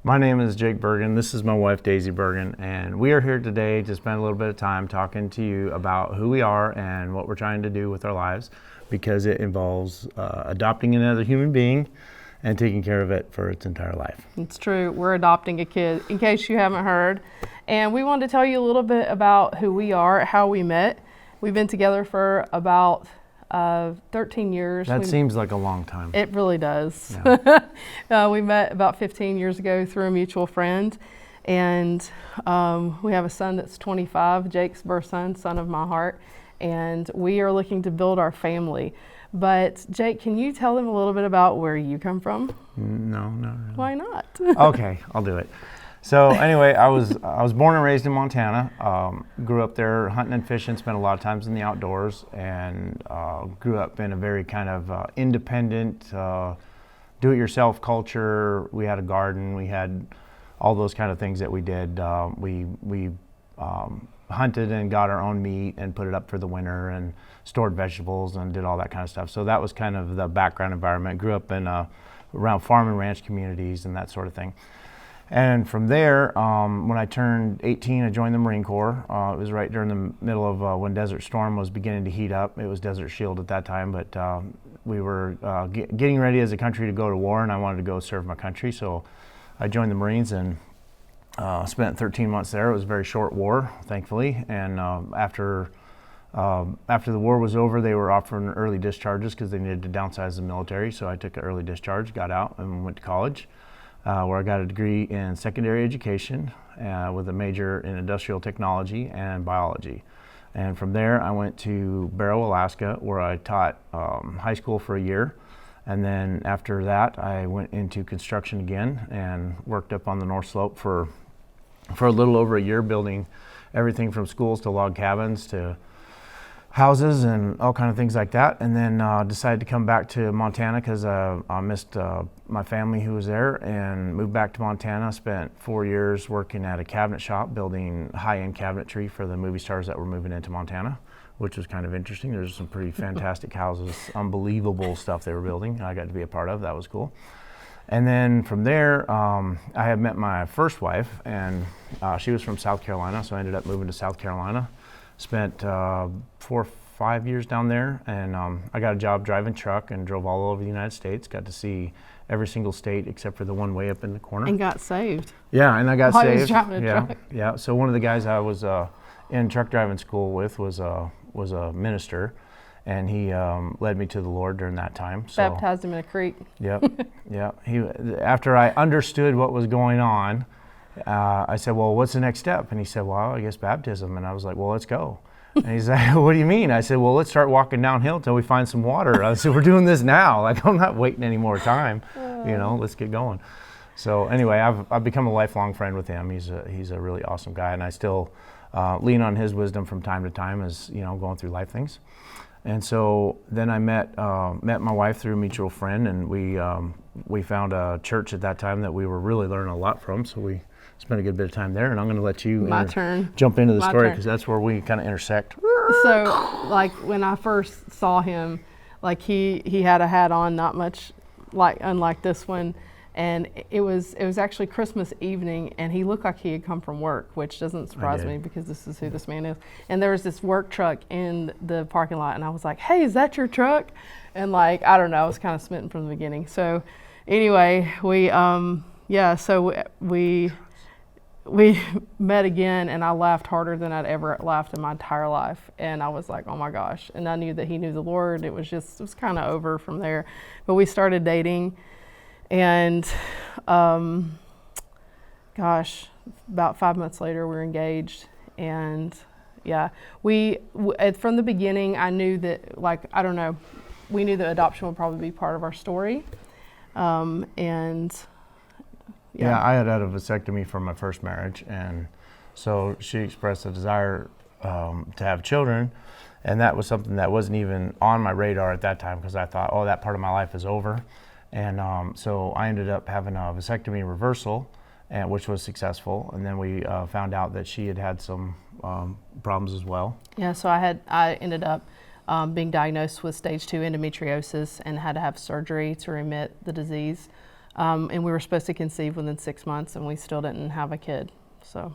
My name is Jake Burgan. This is my wife, Daisy Burgan, and we are here today to spend a little bit of time talking to you about who we are and what we're trying to do with our lives, because it involves adopting another human being and taking care of it for its entire life. It's true. We're adopting a kid, in case you haven't heard. And we wanted to tell you a little bit about who we are, how we met. We've been together for about 13 years. That seems like a long time. It really does. Yeah. We met about 15 years ago through a mutual friend. And we have a son that's 25, Jake's birth son of my heart. And we are looking to build our family. But Jake, can you tell them a little bit about where you come from? No, not really. Why not? Okay, I'll do it. So anyway, I was born and raised in Montana. Grew up there hunting and fishing, spent a lot of times in the outdoors, and grew up in a very kind of independent, do-it-yourself culture. We had a garden. We had all those kind of things that we did. We hunted and got our own meat and put it up for the winter and stored vegetables and did all that kind of stuff. So that was kind of the background environment. Grew up in around farm and ranch communities and that sort of thing. And from there, when I turned 18, I joined the Marine Corps. It was right during the middle of when Desert Storm was beginning to heat up. It was Desert Shield at that time, but we were getting ready as a country to go to war, and I wanted to go serve my country. So I joined the Marines and spent 13 months there. It was a very short war, thankfully. And after the war was over, they were offering early discharges because they needed to downsize the military. So I took an early discharge, got out, and went to college. Where I got a degree in secondary education with a major in industrial technology and biology. And from there, I went to Barrow, Alaska, where I taught high school for a year. And then after that, I went into construction again and worked up on the North Slope for a little over a year, building everything from schools to log cabins to houses and all kind of things like that. And then decided to come back to Montana because I missed my family who was there, and moved back to Montana. Spent 4 years working at a cabinet shop building high-end cabinetry for the movie stars that were moving into Montana, which was kind of interesting. There's some pretty fantastic houses, unbelievable stuff they were building. I got to be a part of. That was cool. And then from there, I had met my first wife, and she was from South Carolina, so I ended up moving to South Carolina. Spent 4 or 5 years down there, and I got a job driving truck and drove all over the United States. Got to see every single state except for the one way up in the corner. And got saved. Yeah, and I got While saved. he was driving a truck. Yeah. So one of the guys I was in truck driving school with was a minister, and he led me to the Lord during that time. So, Baptized him in a creek. Yep. Yeah. After I understood what was going on, I said, well, what's the next step? And he said, well, I guess baptism. And I was like, well, let's go. And he's like, what do you mean? I said, well, let's start walking downhill until we find some water. I said, we're doing this now. Like, I'm not waiting any more time. Let's get going. So anyway, I've become a lifelong friend with him. He's a really awesome guy, and I still lean on his wisdom from time to time as, going through life things. And so then I met my wife through a mutual friend, and we found a church at that time that we were really learning a lot from. So we spent a good bit of time there, and I'm going to let you jump into the story because that's where we kind of intersect. So, like when I first saw him, like he had a hat on, not much unlike this one, and it was actually Christmas evening, and he looked like he had come from work, which doesn't surprise me because this is who this man is. And there was this work truck in the parking lot, and I was like, "Hey, is that your truck?" And like, I don't know, I was kind of smitten from the beginning. So, anyway, we met again, and I laughed harder than I'd ever laughed in my entire life. And I was like, oh my gosh. And I knew that he knew the Lord. It was kind of over from there. But we started dating, and about 5 months later, we were engaged. And from the beginning, I knew that, we knew that adoption would probably be part of our story. Yeah, I had a vasectomy from my first marriage, and so she expressed a desire to have children, and that was something that wasn't even on my radar at that time because I thought, oh, that part of my life is over. And so I ended up having a vasectomy reversal, which was successful, and then we found out that she had some problems as well. Yeah, so I ended up being diagnosed with stage 2 endometriosis and had to have surgery to remit the disease. and we were supposed to conceive within 6 months, and we still didn't have a kid. So.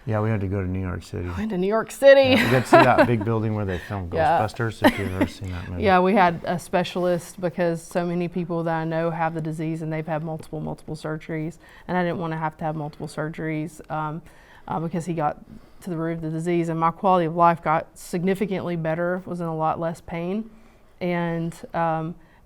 Yeah, we had to go to New York City. Went to New York City. Yeah, we got to see that big building where they filmed Yeah. Ghostbusters, if you've ever seen that movie. Yeah, we had a specialist because so many people that I know have the disease and they've had multiple surgeries. And I didn't want to have multiple surgeries because he got to the root of the disease. And my quality of life got significantly better, was in a lot less pain. And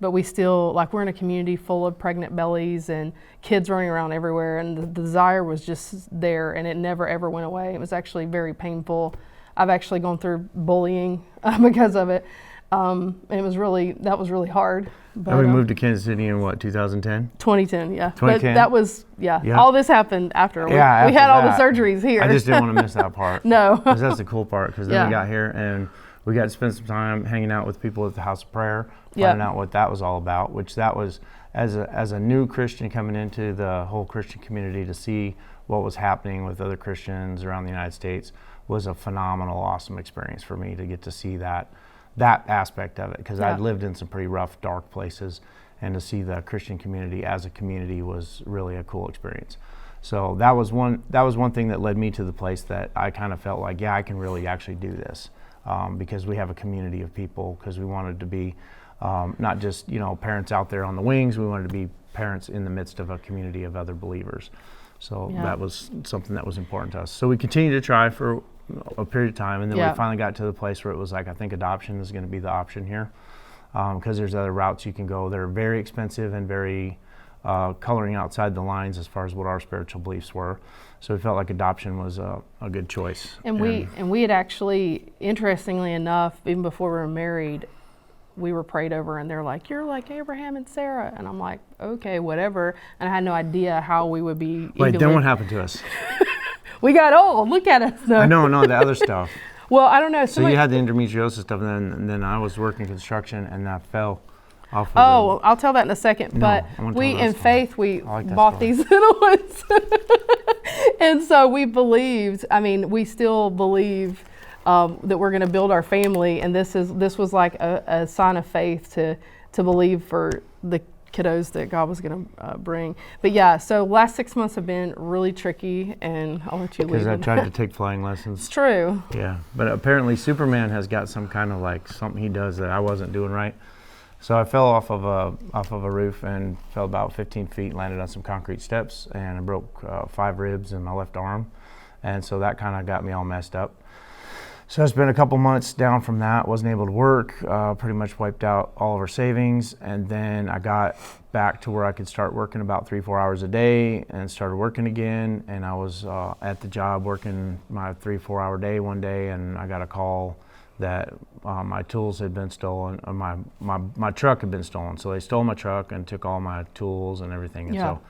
but we still, like, we're in a community full of pregnant bellies and kids running around everywhere, and the desire was just there, and it never ever went away. It was actually very painful. I've actually gone through bullying because of it, and that was really hard. But, and we moved to Kansas City in what, 2010? 2010, yeah. 2010? But that was, yeah. All this happened after. We After had all the that, surgeries here. I just didn't want to miss that part. No. Because that's the cool part, because then Yeah. we got here and we got to spend some time hanging out with people at the House of Prayer, finding out what that was all about, which that was, as a new Christian coming into the whole Christian community, to see what was happening with other Christians around the United States was a phenomenal, awesome experience for me to get to see that aspect of it, because I'd lived in some pretty rough, dark places, and to see the Christian community as a community was really a cool experience. So that was one thing that led me to the place that I kind of felt like, yeah, I can really actually do this. Because we have a community of people, because we wanted to be not just, parents out there on the wings, we wanted to be parents in the midst of a community of other believers. So that was something that was important to us. So we continued to try for a period of time, and then we finally got to the place where it was like, I think adoption is going to be the option here, because there's other routes you can go that are very expensive and very coloring outside the lines as far as what our spiritual beliefs were. So we felt like adoption was a good choice. And we had actually, interestingly enough, even before we were married, we were prayed over, and they're like, "You're like Abraham and Sarah," and I'm like, "Okay, whatever." And I had no idea how we would be. Wait, then what happened to us? We got old. Look at us. No. I know, no, the other stuff. Well, I don't know. So you had the endometriosis stuff, and then I was working construction, and I fell off of well, I'll tell that in a second. No, but I wanna we, tell that in story. faith, we like that bought story. these little ones. And so we believed, we still believe that we're going to build our family. And this was like a sign of faith to believe for the kiddos that God was going to bring. But yeah, so last 6 months have been really tricky, and I'll let you leave. Because I tried to take flying lessons. It's true. Yeah, but apparently Superman has got some kind of like something he does that I wasn't doing right. So I fell off of a roof and fell about 15 feet, landed on some concrete steps, and I broke 5 ribs in my left arm. And so that kind of got me all messed up. So I spent a couple months down from that, wasn't able to work, pretty much wiped out all of our savings. And then I got back to where I could start working about 3-4 hours a day and started working again. And I was at the job working my 3-4 hour day one day, and I got a call that my tools had been stolen, or my truck had been stolen. So they stole my truck and took all my tools and everything. And so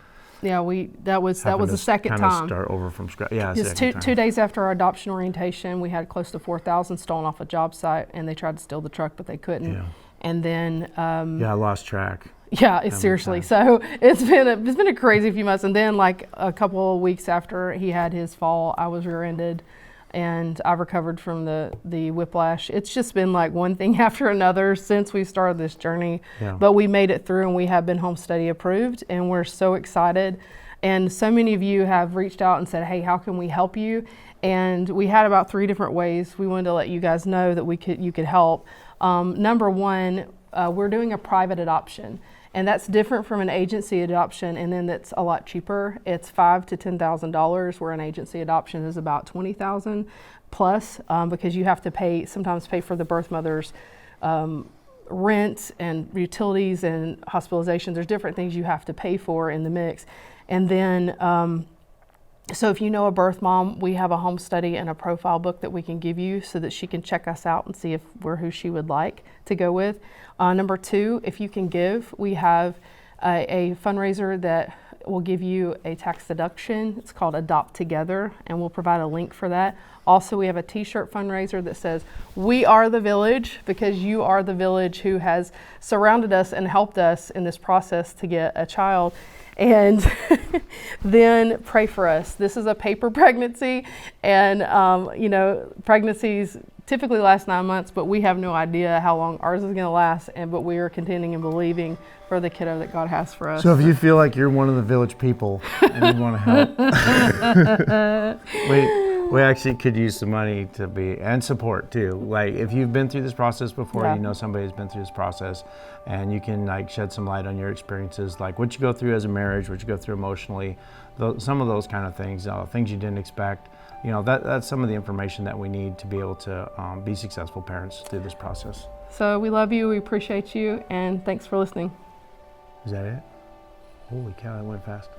that was the second time. Start over from scratch. Yeah, Just two days after our adoption orientation, we had close to 4,000 stolen off a job site, and they tried to steal the truck, but they couldn't. Yeah. And then I lost track. Yeah, it's seriously. So it's been a crazy few months. And then like a couple of weeks after he had his fall, I was rear-ended, and I've recovered from the whiplash. It's just been like one thing after another since we started this journey. Yeah. But we made it through, and we have been home study approved, and we're so excited. And so many of you have reached out and said, "Hey, how can we help you?" And we had about 3 different ways we wanted to let you guys know that you could help. Number one, we're doing a private adoption. And that's different from an agency adoption, and then that's a lot cheaper. It's $5,000 to $10,000, where an agency adoption is about $20,000 plus, because you have to sometimes pay for the birth mother's rent and utilities and hospitalization. There's different things you have to pay for in the mix. And then, so if you know a birth mom, we have a home study and a profile book that we can give you so that she can check us out and see if we're who she would like to go with. Number 2, if you can give, we have a fundraiser that will give you a tax deduction. It's called Adopt Together, and we'll provide a link for that. Also, we have a t-shirt fundraiser that says, "We are the village," because you are the village who has surrounded us and helped us in this process to get a child. And then pray for us. This is a paper pregnancy, and pregnancies typically lasts 9 months, but we have no idea how long ours is going to last. But we are continuing and believing for the kiddo that God has for us. So if you feel like you're one of the village people and you want to help, we actually could use some money to be, and support too. Like if you've been through this process before, you know somebody who's been through this process, and you can like shed some light on your experiences, like what you go through as a marriage, what you go through emotionally, some of those kind of things, things you didn't expect. You know, that's some of the information that we need to be able to be successful parents through this process. So we love you, we appreciate you, and thanks for listening. Is that it? Holy cow, that went fast.